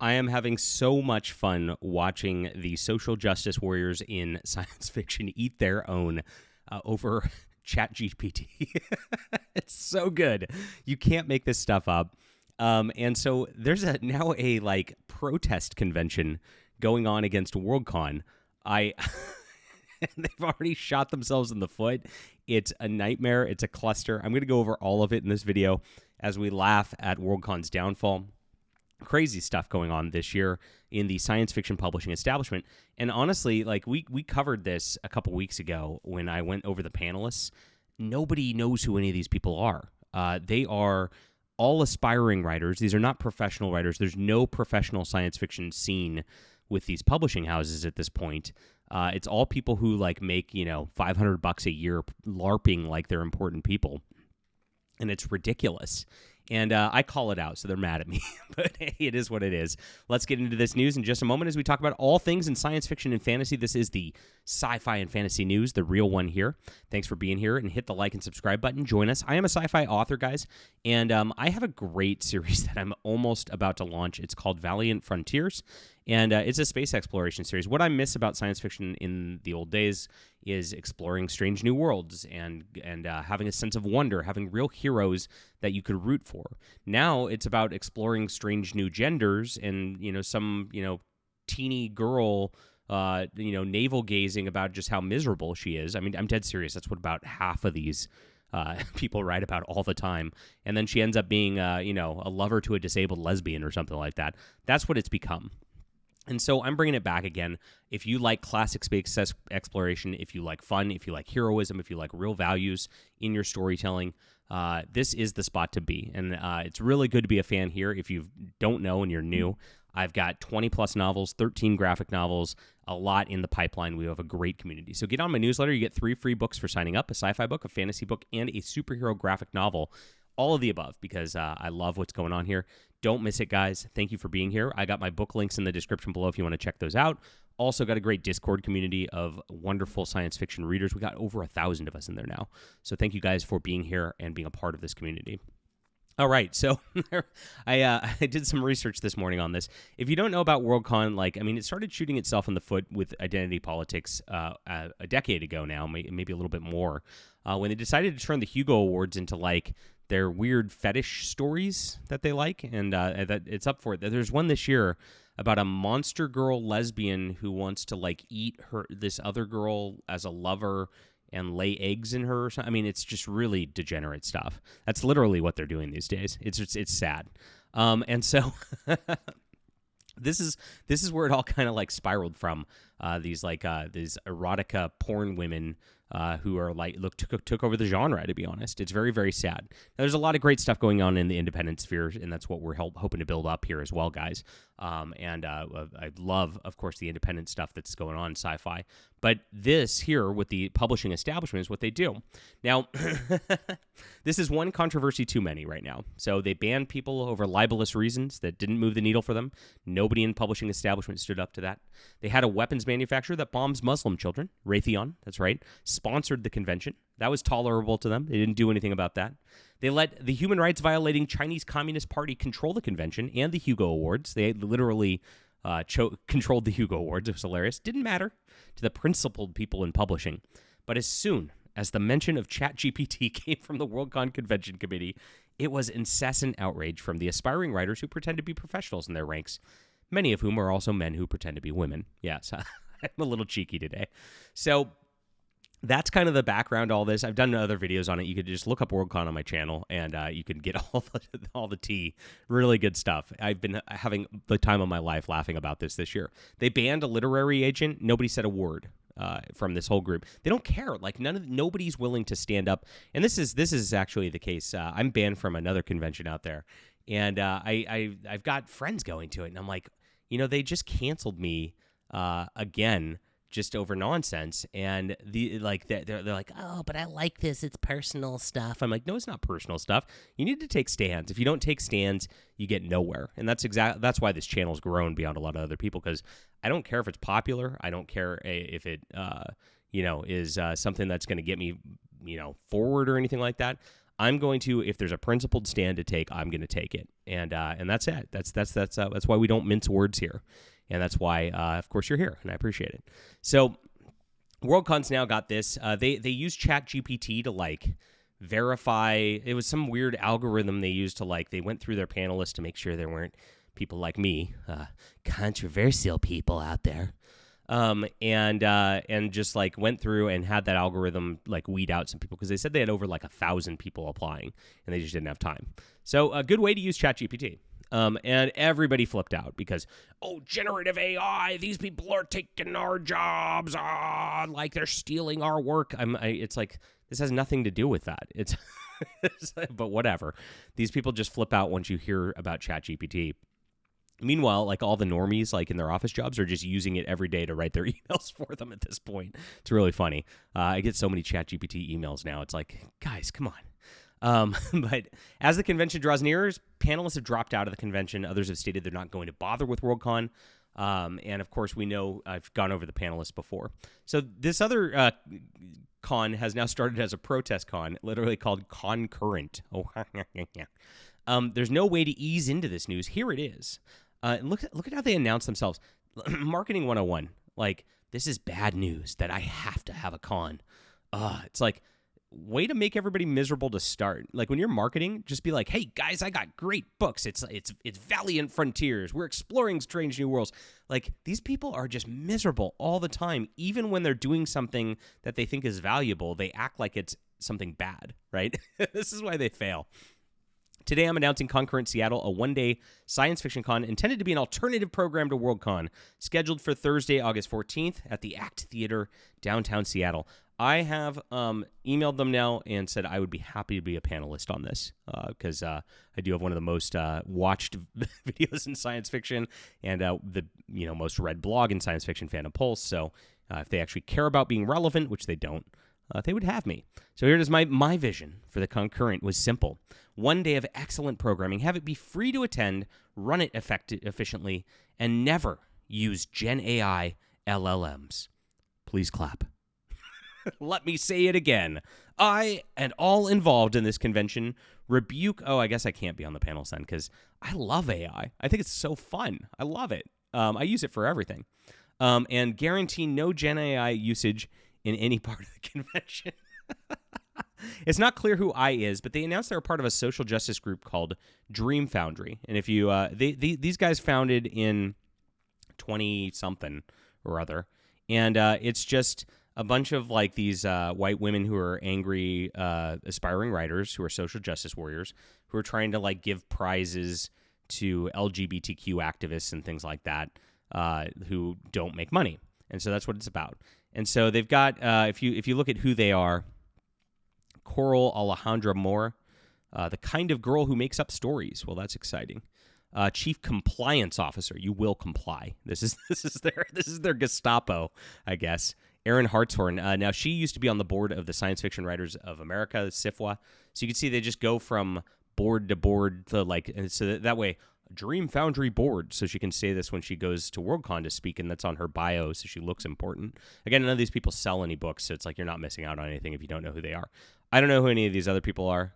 I am having so much fun watching the social justice warriors in science fiction eat their own over ChatGPT. It's so good. You can't make this stuff up. And so there's now a like protest convention going on against Worldcon. They've already shot themselves in the foot. It's a nightmare. It's a cluster. I'm going to go over all of it in this video as we laugh at Worldcon's downfall. Crazy stuff going on this year in the science fiction publishing establishment. And honestly, like we covered this a couple weeks ago when I went over the panelists. Nobody knows who any of these people are. They are all aspiring writers. These are not professional writers. There's no professional science fiction scene with these publishing houses at this point. It's all people who like make, $500 a year LARPing like they're important people. And it's ridiculous. And I call it out, so they're mad at me. But hey, it is what it is. Let's get into this news in just a moment as we talk about all things in science fiction and fantasy. This is the sci-fi and fantasy news, the real one here. Thanks for being here, and hit the like and subscribe button. Join us. I am a sci-fi author, guys, and I have a great series that I'm almost about to launch. It's called Valiant Frontiers, and it's a space exploration series. What I miss about science fiction in the old days is exploring strange new worlds and having a sense of wonder, having real heroes that you could root for. Now it's about exploring strange new genders and, some, teeny girl, navel gazing about just how miserable she is. I mean, I'm dead serious. That's what about half of these people write about all the time. And then she ends up being, a lover to a disabled lesbian or something like that. That's what it's become. And so I'm bringing it back again. If you like classic space exploration, if you like fun, if you like heroism, if you like real values in your storytelling, this is the spot to be. And it's really good to be a fan here. If you don't know and you're new, I've got 20-plus novels, 13 graphic novels, a lot in the pipeline. We have a great community. So get on my newsletter. You get 3 free books for signing up, a sci-fi book, a fantasy book, and a superhero graphic novel. All of the above, because I love what's going on here. Don't miss it, guys. Thank you for being here. I got my book links in the description below if you want to check those out. Also got a great Discord community of wonderful science fiction readers. We got over 1,000 of us in there now. So thank you guys for being here and being a part of this community. All right, so I did some research this morning on this. If you don't know about Worldcon, it started shooting itself in the foot with identity politics a decade ago now, maybe a little bit more, when they decided to turn the Hugo Awards into their weird fetish stories that they like, and that it's up for it. There's one this year about a monster girl lesbian who wants to eat this other girl as a lover and lay eggs in her or something. I mean, it's just really degenerate stuff. That's literally what they're doing these days. It's sad. And so this is where it all kind of spiraled from. These erotica porn women who are took over the genre, to be honest. It's very, very sad. Now, there's a lot of great stuff going on in the independent sphere, and that's what we're hoping to build up here as well, guys. I love, of course, the independent stuff that's going on in sci-fi. But this here with the publishing establishment is what they do. Now, this is one controversy too many right now. So they banned people over libelous reasons that didn't move the needle for them. Nobody in publishing establishment stood up to that. They had a weapons manufacturer that bombs Muslim children, Raytheon, that's right, sponsored the convention. That was tolerable to them. They didn't do anything about that. They let the human rights violating Chinese Communist Party control the convention and the Hugo Awards. They literally controlled the Hugo Awards. It was hilarious. Didn't matter to the principled people in publishing. But as soon as the mention of ChatGPT came from the Worldcon Convention Committee, it was incessant outrage from the aspiring writers who pretend to be professionals in their ranks, many of whom are also men who pretend to be women. Yes, I'm a little cheeky today. So that's kind of the background to all this. I've done other videos on it. You could just look up Worldcon on my channel, and you can get all the tea. Really good stuff. I've been having the time of my life laughing about this year. They banned a literary agent. Nobody said a word from this whole group. They don't care. Nobody's willing to stand up. And this is actually the case. I'm banned from another convention out there, and I've got friends going to it, and I'm like, they just canceled me again, just over nonsense. And they're like, oh, but I like this. It's personal stuff. I'm like, no, it's not personal stuff. You need to take stands. If you don't take stands, you get nowhere. And that's why this channel's grown beyond a lot of other people, because I don't care if it's popular. I don't care if it, is something that's going to get me, forward or anything like that. I'm going to, if there's a principled stand to take, I'm going to take it, and that's it. That's why we don't mince words here, and that's why, of course, you're here, and I appreciate it. So, Worldcon's now got this. They use ChatGPT to like verify. It was some weird algorithm they used to like. They went through their panelists to make sure there weren't people like me, controversial people out there. And just like went through and had that algorithm like weed out some people because they said they had over like 1,000 people applying and they just didn't have time. So a good way to use ChatGPT. And everybody flipped out because, generative AI, these people are taking our jobs, like they're stealing our work. It's like, this has nothing to do with that. It's, but whatever. These people just flip out once you hear about ChatGPT. Meanwhile, like all the normies, like in their office jobs, are just using it every day to write their emails for them at this point. It's really funny. I get so many ChatGPT emails now. It's like, guys, come on. But as the convention draws nearer, panelists have dropped out of the convention. Others have stated they're not going to bother with Worldcon. And of course, we know I've gone over the panelists before. So this other con has now started as a protest con, literally called Concurrent. There's no way to ease into this news. Here it is. Look at how they announce themselves. Marketing 101. Like, this is bad news that I have to have a con. It's like, way to make everybody miserable to start. Like when you're marketing, just be like, hey guys, I got great books. It's Valiant Frontiers. We're exploring strange new worlds. Like these people are just miserable all the time. Even when they're doing something that they think is valuable, they act like it's something bad, right? This is why they fail. Today, I'm announcing Concurrent Seattle, a one-day science fiction con intended to be an alternative program to Worldcon, scheduled for Thursday, August 14th at the ACT Theater, downtown Seattle. I have emailed them now and said I would be happy to be a panelist on this because I do have one of the most watched videos in science fiction and the most read blog in science fiction fandom Pulse. So if they actually care about being relevant, which they don't, they would have me. So here it is. My vision for the Concurrent was simple. One day of excellent programming, have it be free to attend, run it efficiently, and never use Gen AI LLMs. Please clap. Let me say it again. I and all involved in this convention rebuke... I guess I can't be on the panel then because I love AI. I think it's so fun. I love it. I use it for everything. And guarantee no Gen AI usage in any part of the convention. It's not clear who I is, but they announced they're a part of a social justice group called Dream Foundry. And if you, these guys founded in 20-something or other, and it's just a bunch of like these white women who are angry, aspiring writers who are social justice warriors who are trying to like give prizes to LGBTQ activists and things like that who don't make money. And so that's what it's about. And so they've got, if you look at who they are, Coral Alejandra Moore, the kind of girl who makes up stories. Well, that's exciting. Chief Compliance Officer. You will comply. This is their Gestapo, I guess. Erin Hartshorn. Now she used to be on the board of the Science Fiction Writers of America, SIFWA. So you can see they just go from board to board to like, and so that way. Dream Foundry board, so she can say this when she goes to Worldcon to speak, and that's on her bio, so she looks important. Again, none of these people sell any books, so it's like you're not missing out on anything if you don't know who they are. I don't know who any of these other people are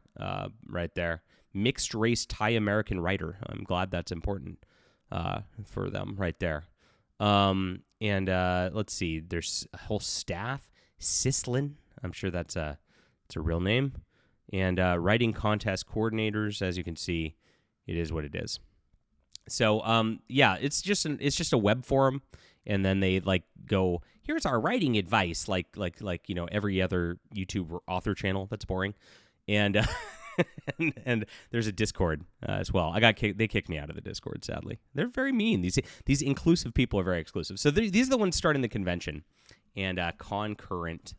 right there. Mixed race Thai American writer. I'm glad that's important for them right there. And let's see, there's a whole staff. Sislin, I'm sure it's a real name. And writing contest coordinators, as you can see, it is what it is. So, it's just a web forum, and then they like go, here's our writing advice, like every other YouTube author channel. That's boring, and and there's a Discord as well. They kicked me out of the Discord, sadly. They're very mean. These inclusive people are very exclusive. So these are the ones starting the convention, and Concurrent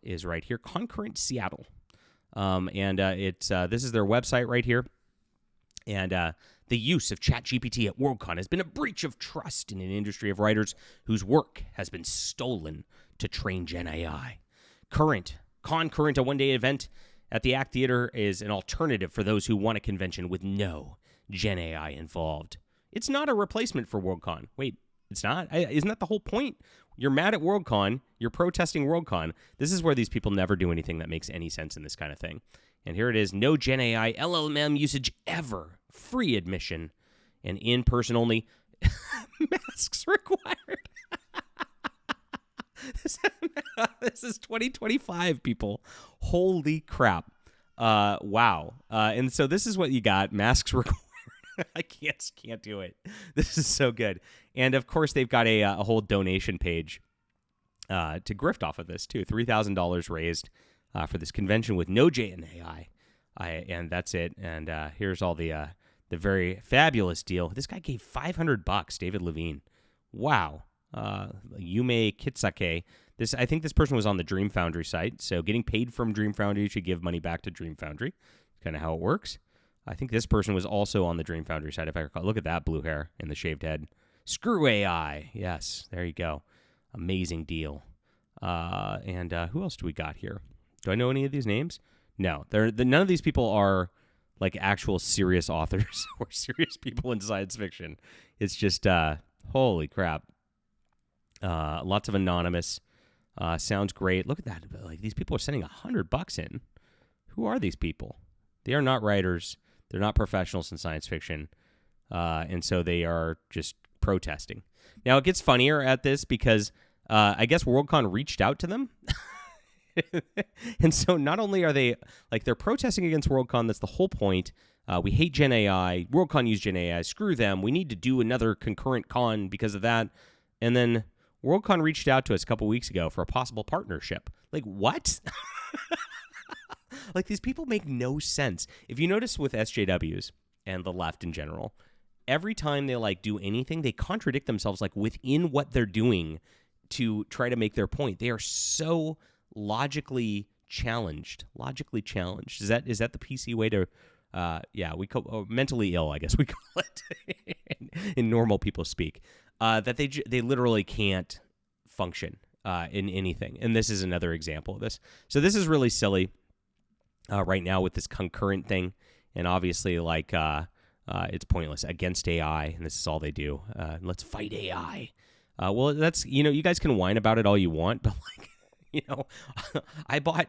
is right here. Concurrent Seattle, and this is their website right here. And the use of ChatGPT at Worldcon has been a breach of trust in an industry of writers whose work has been stolen to train Gen AI. Concurrent, a one-day event at the ACT Theater, is an alternative for those who want a convention with no Gen AI involved. It's not a replacement for Worldcon. Wait, it's not? Isn't that the whole point? You're mad at Worldcon. You're protesting Worldcon. This is where these people never do anything that makes any sense in this kind of thing. And here it is, no Gen AI LLM usage ever, free admission, and in-person only, masks required. This is 2025, people. Holy crap. Wow. And so this is what you got, masks required. I can't do it. This is so good. And of course, they've got a whole donation page to grift off of this too. $3,000 raised for this convention with no Gen AI. And that's it. And here's all the very fabulous deal. This guy gave $500. David Levine. Wow. Yume Kitsake. I think this person was on the Dream Foundry site. So getting paid from Dream Foundry, you should give money back to Dream Foundry. Kind of how it works. I think this person was also on the Dream Foundry side, if I recall. Look at that blue hair and the shaved head. Screw AI. Yes, there you go. Amazing deal. And who else do we got here? Do I know any of these names? No. None of these people are like actual serious authors or serious people in science fiction. It's just, holy crap. Lots of anonymous. Sounds great. Look at that. Like, these people are sending $100 in. Who are these people? They are not writers. They're not professionals in science fiction. And so they are just protesting. Now, it gets funnier at this because I guess Worldcon reached out to them. And so not only are they, like, they're protesting against Worldcon, that's the whole point. We hate Gen AI. Worldcon used Gen AI. Screw them. We need to do another concurrent con because of that. And then Worldcon reached out to us a couple weeks ago for a possible partnership. Like, what? Like, these people make no sense. If you notice with SJWs and the left in general, every time they, like, do anything, they contradict themselves, like, within what they're doing to try to make their point. They are so logically challenged. Is that the PC way to, we call mentally ill, I guess we call it in normal people speak, that they literally can't function in anything. And this is another example of this. So this is really silly right now with this concurrent thing. And obviously, like, it's pointless against AI. And this is all they do. Let's fight AI. Well, that's, you guys can whine about it all you want, but, like, I bought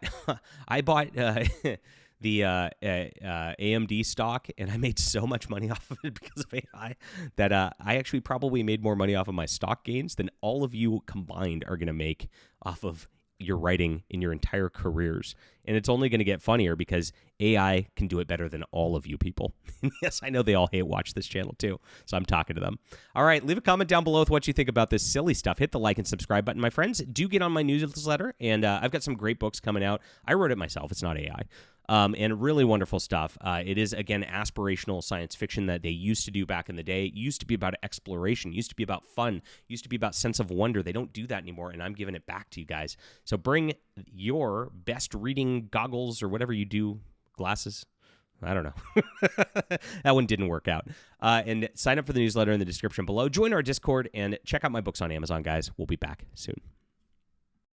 the AMD stock, and I made so much money off of it because of AI that I actually probably made more money off of my stock gains than all of you combined are going to make off of your writing in your entire careers. And it's only going to get funnier because AI can do it better than all of you people. Yes, I know they all hate watch this channel too, so I'm talking to them. All right, leave a comment down below with what you think about this silly stuff. Hit the like and subscribe button. My friends, do get on my newsletter, and I've got some great books coming out. I wrote it myself. It's not AI. And really wonderful stuff. It is, again, aspirational science fiction that they used to do back in the day. It used to be about exploration. It used to be about fun. It used to be about sense of wonder. They don't do that anymore, and I'm giving it back to you guys. So bring your best reading goggles or whatever you do, glasses. I don't know. That one didn't work out. And sign up for the newsletter in the description below. Join our Discord and check out my books on Amazon, guys. We'll be back soon.